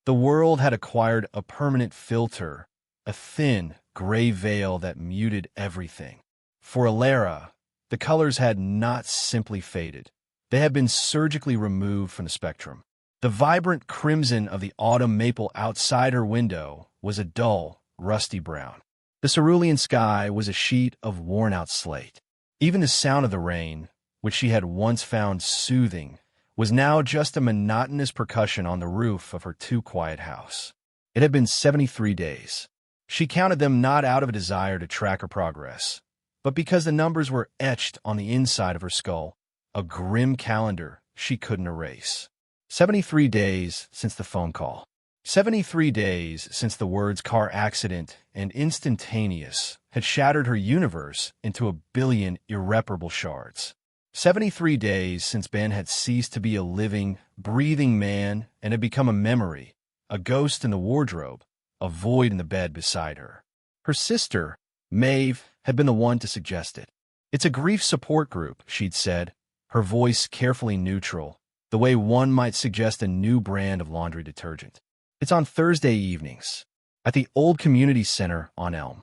The world had acquired a permanent filter, a thin, gray veil that muted everything. For Elara, the colors had not simply faded. They had been surgically removed from the spectrum. The vibrant crimson of the autumn maple outside her window was a dull, rusty brown. The cerulean sky was a sheet of worn-out slate. Even the sound of the rain, which she had once found soothing, was now just a monotonous percussion on the roof of her too-quiet house. It had been 73 days. She counted them not out of a desire to track her progress, but because the numbers were etched on the inside of her skull, a grim calendar she couldn't erase. 73 days since the phone call. 73 days since the words car accident and instantaneous had shattered her universe into a billion irreparable shards. 73 days since Ben had ceased to be a living, breathing man and had become a memory, a ghost in the wardrobe, a void in the bed beside her. Her sister, Maeve, had been the one to suggest it. "It's a grief support group," she'd said, her voice carefully neutral, the way one might suggest a new brand of laundry detergent. "It's on Thursday evenings, at the old community center on Elm."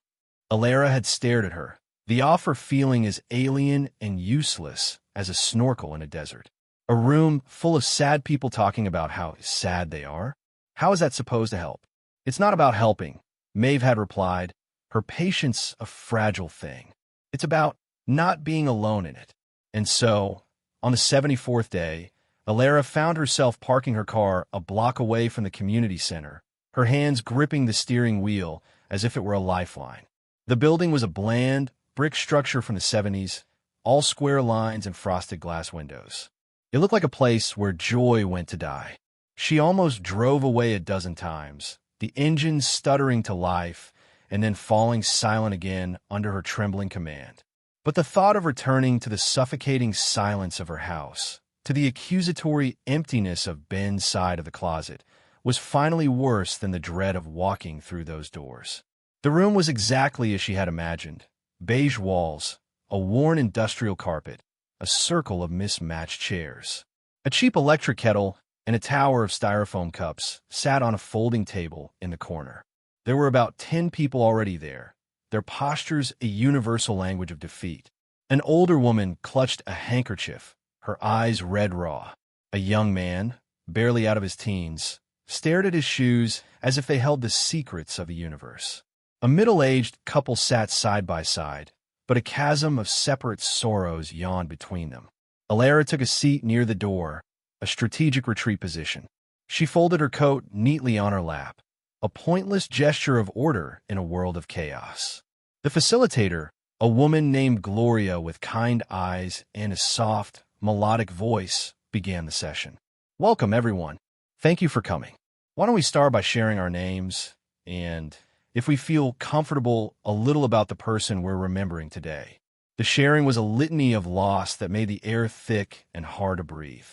Elara had stared at her, the offer feeling as alien and useless as a snorkel in a desert. A room full of sad people talking about how sad they are? How is that supposed to help? "It's not about helping," Maeve had replied, her patience a fragile thing. "It's about not being alone in it." And so, on the 74th day, Elara found herself parking her car a block away from the community center, her hands gripping the steering wheel as if it were a lifeline. The building was a bland, brick structure from the 70s, all square lines and frosted glass windows. It looked like a place where joy went to die. She almost drove away a dozen times, the engine stuttering to life and then falling silent again under her trembling command. But the thought of returning to the suffocating silence of her house, to the accusatory emptiness of Ben's side of the closet, was finally worse than the dread of walking through those doors. The room was exactly as she had imagined. Beige walls, a worn industrial carpet, a circle of mismatched chairs. A cheap electric kettle and a tower of styrofoam cups sat on a folding table in the corner. There were about 10 people already there, their postures a universal language of defeat. An older woman clutched a handkerchief, her eyes red raw. A young man, barely out of his teens, stared at his shoes as if they held the secrets of the universe. A middle-aged couple sat side by side, but a chasm of separate sorrows yawned between them. Elara took a seat near the door, a strategic retreat position. She folded her coat neatly on her lap, a pointless gesture of order in a world of chaos. The facilitator, a woman named Gloria with kind eyes and a soft, melodic voice, began the session. "Welcome, everyone. Thank you for coming. Why don't we start by sharing our names and, if we feel comfortable, a little about the person we're remembering today." The sharing was a litany of loss that made the air thick and hard to breathe.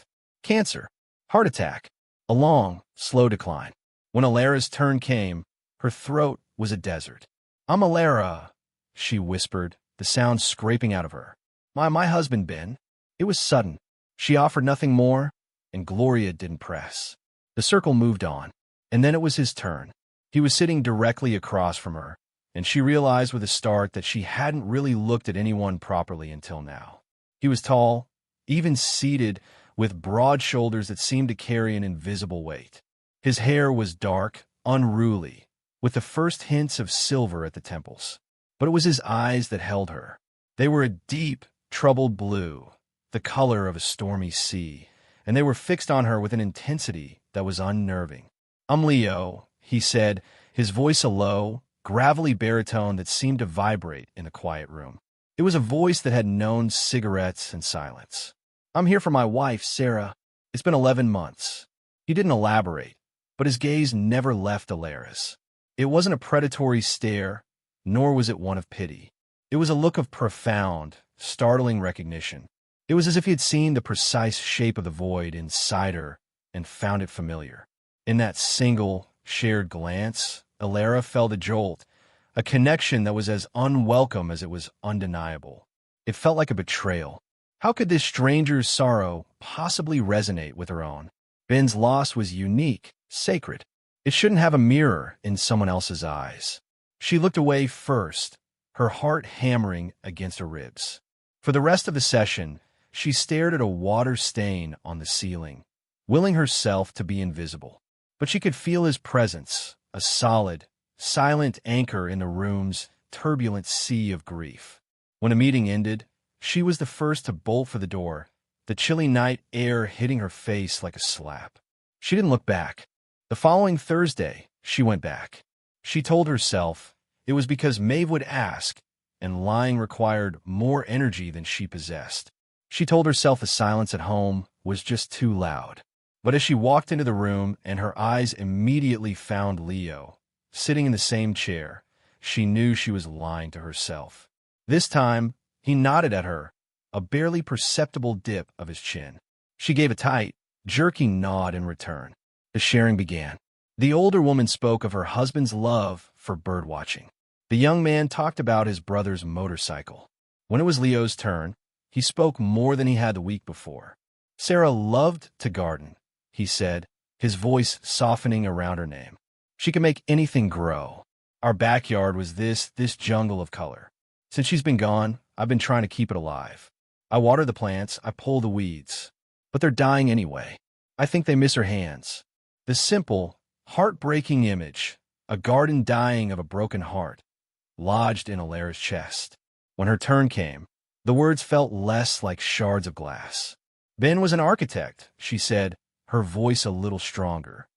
Cancer, heart attack, a long, slow decline. When Elara's turn came, her throat was a desert. "I'm Elara," she whispered, the sound scraping out of her. My husband, Ben." It was sudden. She offered nothing more, and Gloria didn't press. The circle moved on, and then it was his turn. He was sitting directly across from her, and she realized with a start that she hadn't really looked at anyone properly until now. He was tall, even seated, with broad shoulders that seemed to carry an invisible weight. His hair was dark, unruly, with the first hints of silver at the temples. But it was his eyes that held her. They were a deep, troubled blue, the color of a stormy sea, and they were fixed on her with an intensity that was unnerving. "I'm Leo," he said, his voice a low, gravelly baritone that seemed to vibrate in the quiet room. It was a voice that had known cigarettes and silence. "I'm here for my wife, Sarah. It's been 11 months. He didn't elaborate, but his gaze never left Elara's. It wasn't a predatory stare, nor was it one of pity. It was a look of profound, startling recognition. It was as if he had seen the precise shape of the void inside her and found it familiar. In that single, shared glance, Elara felt a jolt, a connection that was as unwelcome as it was undeniable. It felt like a betrayal. How could this stranger's sorrow possibly resonate with her own? Ben's loss was unique, sacred. It shouldn't have a mirror in someone else's eyes. She looked away first, her heart hammering against her ribs. For the rest of the session, she stared at a water stain on the ceiling, willing herself to be invisible. But she could feel his presence, a solid, silent anchor in the room's turbulent sea of grief. When a meeting ended, she was the first to bolt for the door, the chilly night air hitting her face like a slap. She didn't look back. The following Thursday, she went back. She told herself it was because Maeve would ask, and lying required more energy than she possessed. She told herself the silence at home was just too loud. But as she walked into the room and her eyes immediately found Leo, sitting in the same chair, she knew she was lying to herself. This time, he nodded at her, a barely perceptible dip of his chin. She gave a tight, jerky nod in return. The sharing began. The older woman spoke of her husband's love for birdwatching. The young man talked about his brother's motorcycle. When it was Leo's turn, he spoke more than he had the week before. Sarah loved to garden, he said, his voice softening around her name. She could make anything grow. Our backyard was this jungle of color. Since she's been gone, I've been trying to keep it alive. I water the plants, I pull the weeds. But they're dying anyway. I think they miss her hands. The simple, heartbreaking image, a garden dying of a broken heart, lodged in Elara's chest. When her turn came, the words felt less like shards of glass. Ben was an architect, she said, her voice a little stronger.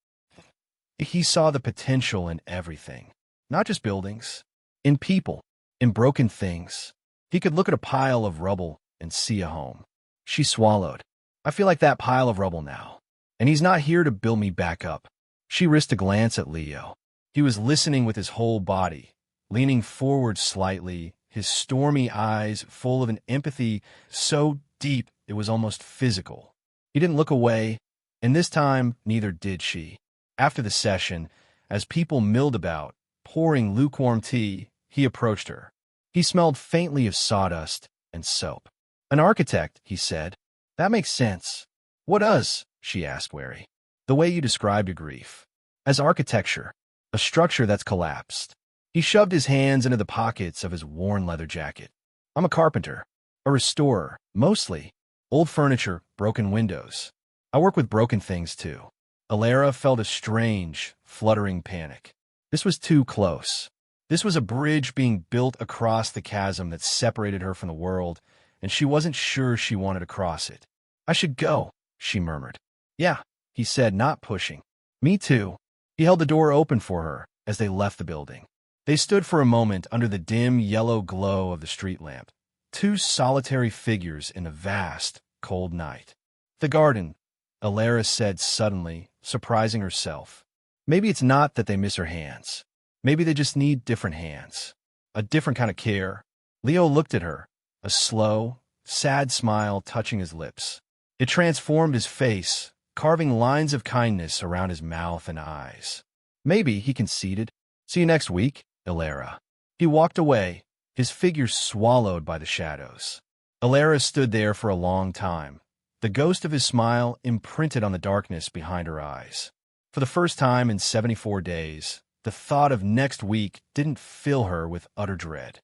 He saw the potential in everything, not just buildings, in people, in broken things. He could look at a pile of rubble and see a home. She swallowed. I feel like that pile of rubble now, and he's not here to build me back up. She risked a glance at Leo. He was listening with his whole body, leaning forward slightly, his stormy eyes full of an empathy so deep it was almost physical. He didn't look away, and this time neither did she. After the session, as people milled about, pouring lukewarm tea, he approached her. He smelled faintly of sawdust and soap. An architect, he said. That makes sense. What does? She asked, wary. The way you described your grief. As architecture, a structure that's collapsed. He shoved his hands into the pockets of his worn leather jacket. I'm a carpenter, a restorer, mostly. Old furniture, broken windows. I work with broken things, too. Elara felt a strange, fluttering panic. This was too close. This was a bridge being built across the chasm that separated her from the world, and she wasn't sure she wanted to cross it. I should go, she murmured. Yeah, he said, not pushing. Me too. He held the door open for her as they left the building. They stood for a moment under the dim yellow glow of the street lamp, two solitary figures in a vast, cold night. The garden, Elara said suddenly, surprising herself. Maybe it's not that they miss her hands. Maybe they just need different hands. A different kind of care. Leo looked at her, a slow, sad smile touching his lips. It transformed his face, carving lines of kindness around his mouth and eyes. Maybe, he conceded. See you next week, Elara. He walked away, his figure swallowed by the shadows. Elara stood there for a long time, the ghost of his smile imprinted on the darkness behind her eyes. For the first time in 74 days, the thought of next week didn't fill her with utter dread.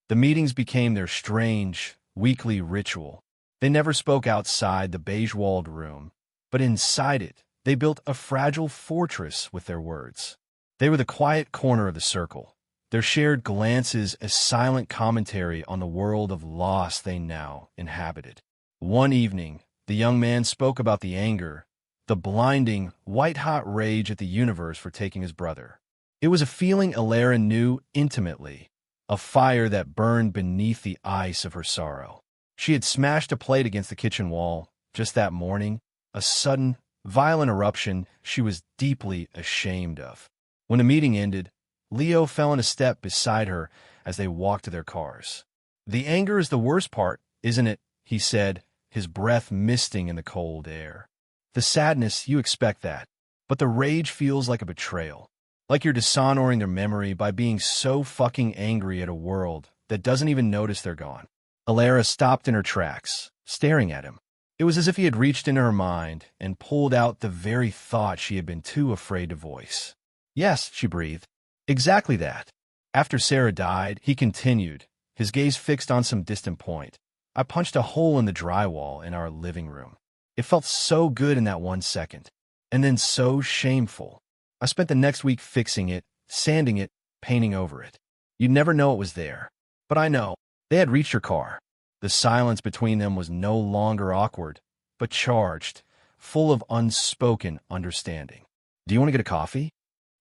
The meetings became their strange, weekly ritual. They never spoke outside the beige-walled room, but inside it, they built a fragile fortress with their words. They were the quiet corner of the circle, their shared glances a silent commentary on the world of loss they now inhabited. One evening, the young man spoke about the anger, the blinding, white-hot rage at the universe for taking his brother. It was a feeling Elara knew intimately, a fire that burned beneath the ice of her sorrow. She had smashed a plate against the kitchen wall just that morning, a sudden, violent eruption she was deeply ashamed of. When the meeting ended, Leo fell in a step beside her as they walked to their cars. The anger is the worst part, isn't it? He said, his breath misting in the cold air. The sadness, you expect that, but the rage feels like a betrayal. Like you're dishonoring their memory by being so fucking angry at a world that doesn't even notice they're gone. Elara stopped in her tracks, staring at him. It was as if he had reached into her mind and pulled out the very thought she had been too afraid to voice. Yes, she breathed. Exactly that. After Sarah died, he continued, his gaze fixed on some distant point. I punched a hole in the drywall in our living room. It felt so good in that 1 second, and then so shameful. I spent the next week fixing it, sanding it, painting over it. You'd never know it was there. But I know. They had reached her car. The silence between them was no longer awkward, but charged, full of unspoken understanding. Do you want to get a coffee?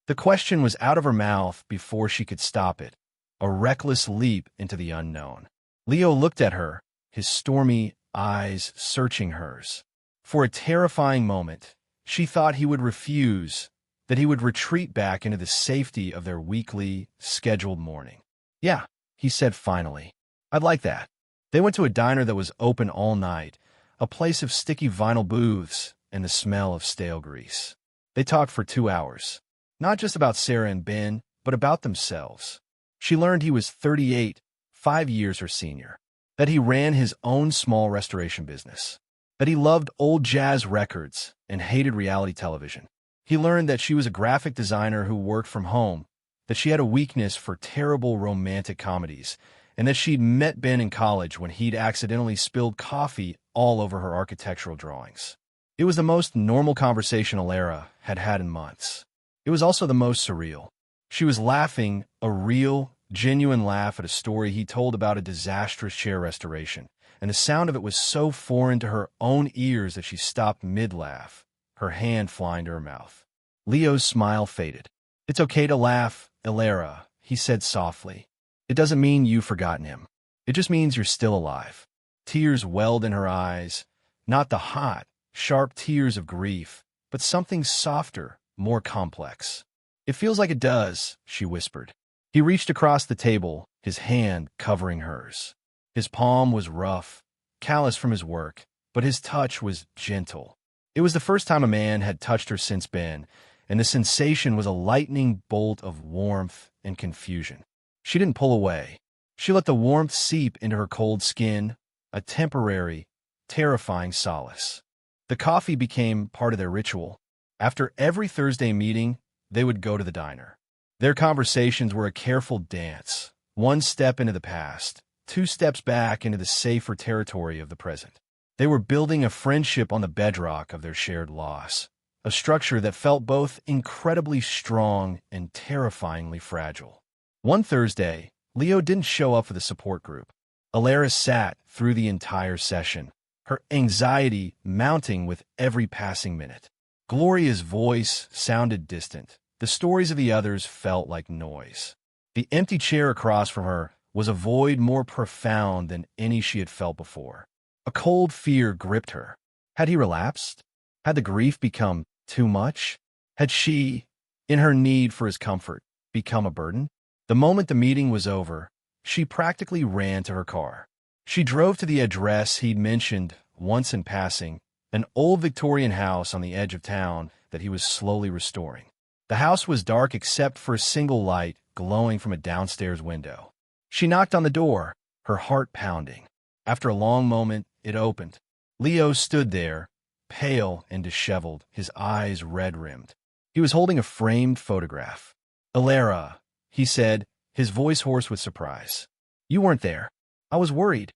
The question was out of her mouth before she could stop it, a reckless leap into the unknown. Leo looked at her, his stormy eyes searching hers. For a terrifying moment, she thought he would refuse, that he would retreat back into the safety of their weekly, scheduled morning. Yeah, he said finally. I'd like that. They went to a diner that was open all night, a place of sticky vinyl booths and the smell of stale grease. They talked for 2 hours, not just about Sarah and Ben, but about themselves. She learned he was 38, 5 years her senior, that he ran his own small restoration business, that he loved old jazz records and hated reality television. He learned that she was a graphic designer who worked from home, that she had a weakness for terrible romantic comedies, and that she'd met Ben in college when he'd accidentally spilled coffee all over her architectural drawings. It was the most normal conversation Elara had had in months. It was also the most surreal. She was laughing, a real, genuine laugh at a story he told about a disastrous chair restoration, and the sound of it was so foreign to her own ears that she stopped mid-laugh, her hand flying to her mouth. Leo's smile faded. It's okay to laugh, Elara, he said softly. It doesn't mean you've forgotten him. It just means you're still alive. Tears welled in her eyes, not the hot, sharp tears of grief, but something softer, more complex. It feels like it does, she whispered. He reached across the table, his hand covering hers. His palm was rough, callous from his work, but his touch was gentle. It was the first time a man had touched her since Ben, and the sensation was a lightning bolt of warmth and confusion. She didn't pull away. She let the warmth seep into her cold skin, a temporary, terrifying solace. The coffee became part of their ritual. After every Thursday meeting, they would go to the diner. Their conversations were a careful dance, 1 step into the past, 2 steps back into the safer territory of the present. They were building a friendship on the bedrock of their shared loss, a structure that felt both incredibly strong and terrifyingly fragile. One Thursday, Leo didn't show up for the support group. Elara sat through the entire session, her anxiety mounting with every passing minute. Gloria's voice sounded distant. The stories of the others felt like noise. The empty chair across from her was a void more profound than any she had felt before. A cold fear gripped her. Had he relapsed? Had the grief become too much? Had she, in her need for his comfort, become a burden? The moment the meeting was over, she practically ran to her car. She drove to the address he'd mentioned once in passing, an old Victorian house on the edge of town that he was slowly restoring. The house was dark except for a single light glowing from a downstairs window. She knocked on the door, her heart pounding. After a long moment, it opened. Leo stood there, pale and disheveled, his eyes red-rimmed. He was holding a framed photograph. Elara, he said, his voice hoarse with surprise. You weren't there. I was worried.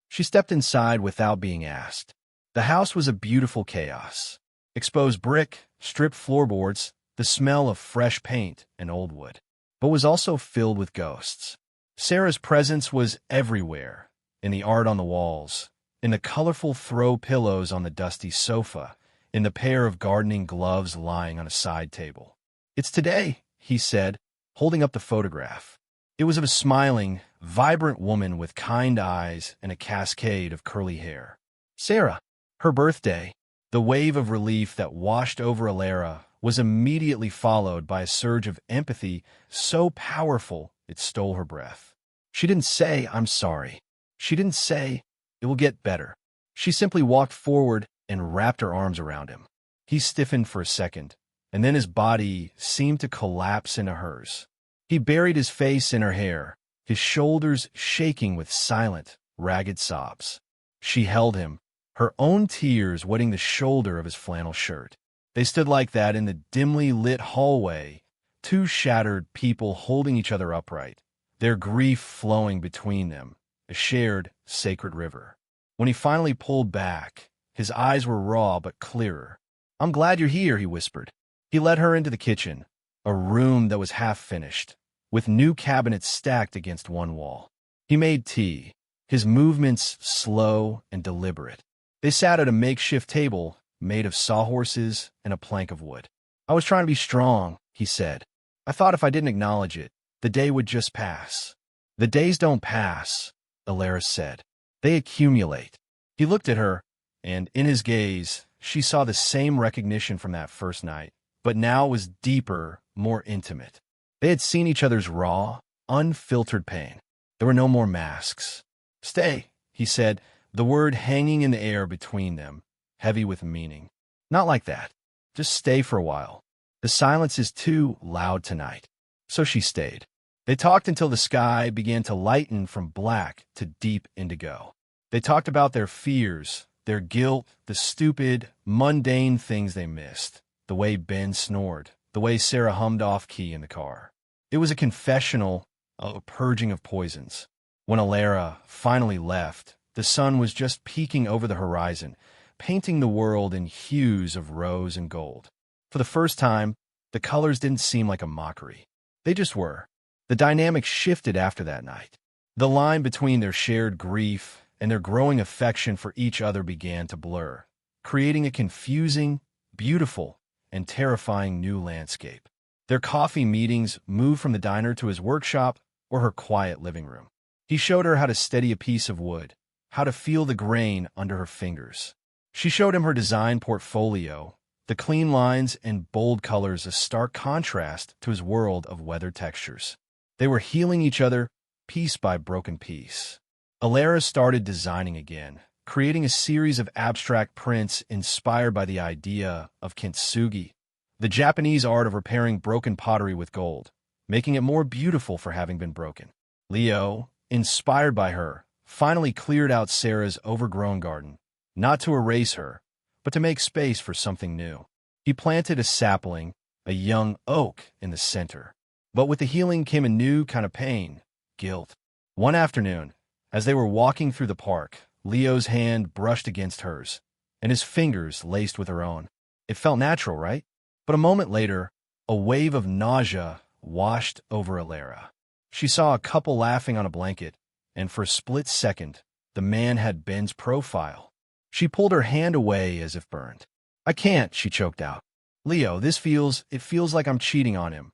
She stepped inside without being asked. The house was a beautiful chaos. Exposed brick, stripped floorboards, the smell of fresh paint and old wood, but was also filled with ghosts. Sarah's presence was everywhere, in the art on the walls, in the colorful throw pillows on the dusty sofa, in the pair of gardening gloves lying on a side table. It's today, he said, holding up the photograph. It was of a smiling, vibrant woman with kind eyes and a cascade of curly hair. Sarah, her birthday. The wave of relief that washed over Elara was immediately followed by a surge of empathy so powerful it stole her breath. She didn't say, I'm sorry. She didn't say, it will get better. She simply walked forward and wrapped her arms around him. He stiffened for a second, and then his body seemed to collapse into hers. He buried his face in her hair, his shoulders shaking with silent, ragged sobs. She held him, her own tears wetting the shoulder of his flannel shirt. They stood like that in the dimly lit hallway, Two shattered people holding each other upright, their grief flowing between them, a shared, sacred river. When he finally pulled back, his eyes were raw but clearer. "I'm glad you're here," he whispered. He led her into the kitchen, a room that was half finished, with new cabinets stacked against one wall. He made tea, his movements slow and deliberate. They sat at a makeshift table made of sawhorses and a plank of wood. "I was trying to be strong," he said. "I thought if I didn't acknowledge it, the day would just pass." "The days don't pass," Elara said. "They accumulate." He looked at her, and in his gaze, she saw the same recognition from that first night, but now was deeper, more intimate. They had seen each other's raw, unfiltered pain. There were no more masks. "Stay," he said, the word hanging in the air between them, heavy with meaning. "Not like that. Just stay for a while. The silence is too loud tonight." So she stayed. They talked until the sky began to lighten from black to deep indigo. They talked about their fears, their guilt, the stupid, mundane things they missed, the way Ben snored, the way Sarah hummed off-key in the car. It was a confessional, a purging of poisons. When Elara finally left, the sun was just peeking over the horizon, painting the world in hues of rose and gold. For the first time, the colors didn't seem like a mockery. They just were. The dynamic shifted after that night. The line between their shared grief and their growing affection for each other began to blur, creating a confusing, beautiful, and terrifying new landscape. Their coffee meetings moved from the diner to his workshop or her quiet living room. He showed her how to steady a piece of wood, how to feel the grain under her fingers. She showed him her design portfolio, the clean lines and bold colors a stark contrast to his world of weathered textures. They were healing each other piece by broken piece. Elara started designing again, creating a series of abstract prints inspired by the idea of kintsugi, the Japanese art of repairing broken pottery with gold, making it more beautiful for having been broken. Leo, inspired by her, finally cleared out Sarah's overgrown garden, not to erase her, but to make space for something new. He planted a sapling, a young oak, in the center. But with the healing came a new kind of pain, guilt. One afternoon, as they were walking through the park, Leo's hand brushed against hers, and his fingers laced with her own. It felt natural, right? But a moment later, a wave of nausea washed over Elara. She saw a couple laughing on a blanket, and for a split second, the man had Ben's profile. She pulled her hand away as if burned. "I can't," she choked out. "Leo, it feels like I'm cheating on him."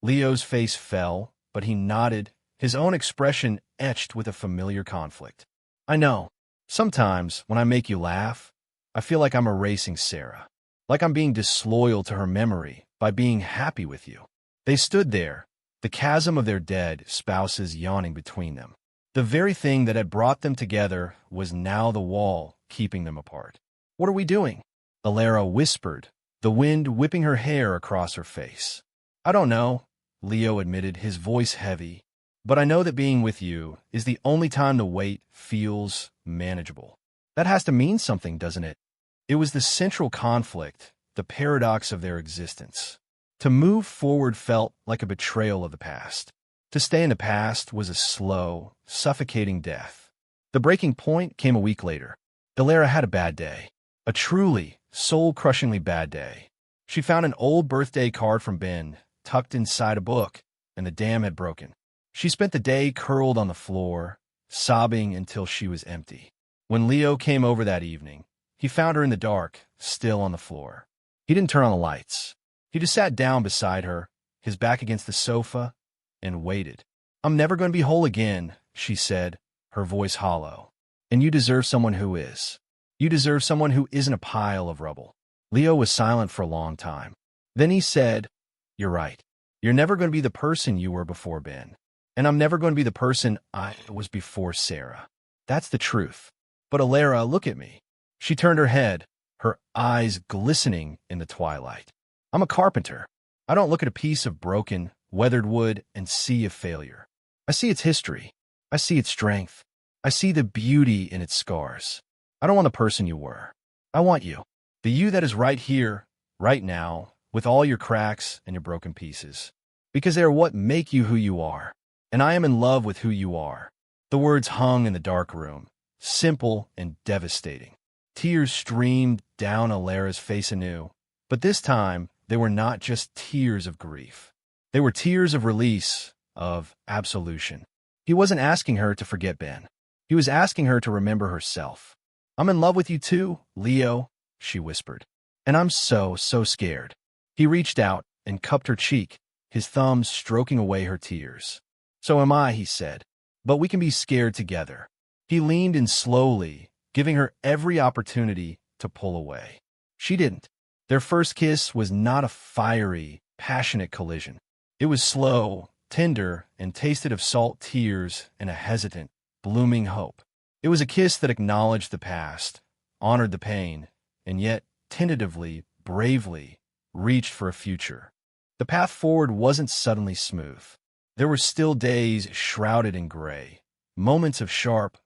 Leo's face fell, but he nodded, his own expression etched with a familiar conflict. "I know. Sometimes, when I make you laugh, I feel like I'm erasing Sarah, like I'm being disloyal to her memory by being happy with you." They stood there, the chasm of their dead spouses yawning between them. The very thing that had brought them together was now the wall keeping them apart. "What are we doing?" Elara whispered, the wind whipping her hair across her face. "I don't know," Leo admitted, his voice heavy, "but I know that being with you is the only time the wait feels manageable." That has to mean something, doesn't it? It was the central conflict, the paradox of their existence. To move forward felt like a betrayal of the past. To stay in the past was a slow, suffocating death. The breaking point came a week later. Elara had a bad day. A truly, soul-crushingly bad day. She found an old birthday card from Ben, tucked inside a book, and the dam had broken. She spent the day curled on the floor, sobbing until she was empty. When Leo came over that evening, he found her in the dark, still on the floor. He didn't turn on the lights. He just sat down beside her, his back against the sofa, and waited. "I'm never going to be whole again," she said, her voice hollow. "And you deserve someone who is. You deserve someone who isn't a pile of rubble." Leo was silent for a long time. Then he said, "You're right. You're never going to be the person you were before Ben. And I'm never going to be the person I was before Sarah. That's the truth. But Elara, look at me." She turned her head, her eyes glistening in the twilight. "I'm a carpenter. I don't look at a piece of broken, weathered wood and see a failure. I see its history. I see its strength. I see the beauty in its scars. I don't want the person you were. I want you. The you that is right here, right now, with all your cracks and your broken pieces." because they are what make you who you are, and I am in love with who you are." The words hung in the dark room, simple and devastating. Tears streamed down Elara's face anew, but this time they were not just tears of grief. They were tears of release, of absolution. He wasn't asking her to forget Ben. He was asking her to remember herself. "I'm in love with you too, Leo," she whispered. "And I'm so scared." He reached out and cupped her cheek, his thumbs stroking away her tears. "So am I," he said, "but we can be scared together." He leaned in slowly, giving her every opportunity to pull away. She didn't. Their first kiss was not a fiery, passionate collision. It was slow, tender, and tasted of salt tears and a hesitant, blooming hope. It was a kiss that acknowledged the past, honored the pain, and yet, tentatively, bravely, reached for a future. The path forward wasn't suddenly smooth. There were still days shrouded in gray, moments of sharp,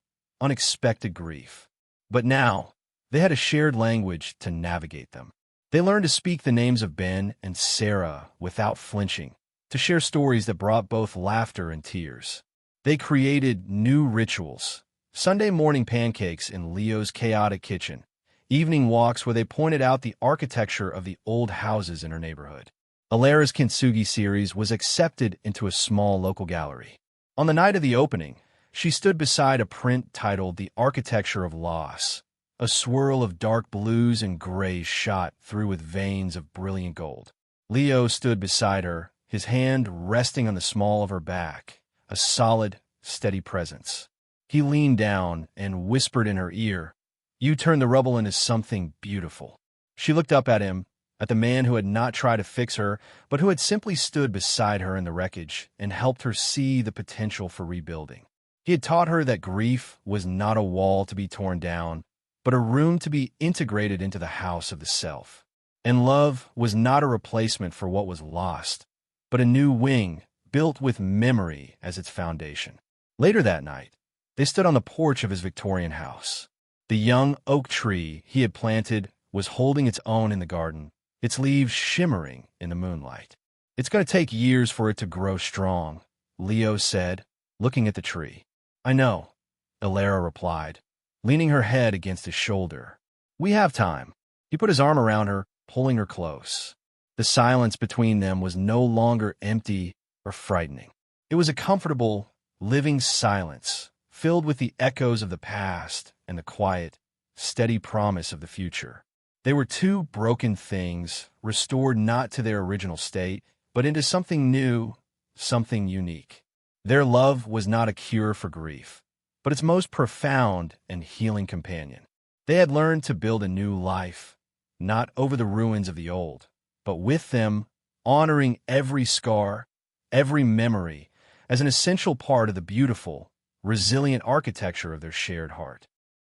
unexpected grief. But now, they had a shared language to navigate them. They learned to speak the names of Ben and Sarah without flinching, to share stories that brought both laughter and tears. They created new rituals: Sunday morning pancakes in Leo's chaotic kitchen, evening walks where they pointed out the architecture of the old houses in her neighborhood. Elara's kintsugi series was accepted into a small local gallery. On the night of the opening, she stood beside a print titled "The Architecture of Loss," a swirl of dark blues and grays shot through with veins of brilliant gold. Leo stood beside her, his hand resting on the small of her back, a solid, steady presence. He leaned down and whispered in her ear, "You turn the rubble into something beautiful." She looked up at him, at the man who had not tried to fix her, but who had simply stood beside her in the wreckage and helped her see the potential for rebuilding. He had taught her that grief was not a wall to be torn down, but a room to be integrated into the house of the self. And love was not a replacement for what was lost, but a new wing built with memory as its foundation. Later that night, they stood on the porch of his Victorian house. The young oak tree he had planted was holding its own in the garden, its leaves shimmering in the moonlight. "It's going to take years for it to grow strong," Leo said, looking at the tree. "I know," Elara replied, leaning her head against his shoulder. "We have time." He put his arm around her, pulling her close. The silence between them was no longer empty or frightening. It was a comfortable, living silence, filled with the echoes of the past and the quiet, steady promise of the future. They were two broken things, restored not to their original state, but into something new, something unique. Their love was not a cure for grief, but its most profound and healing companion. They had learned to build a new life, not over the ruins of the old, but with them, honoring every scar, every memory, as an essential part of the beautiful, resilient architecture of their shared heart.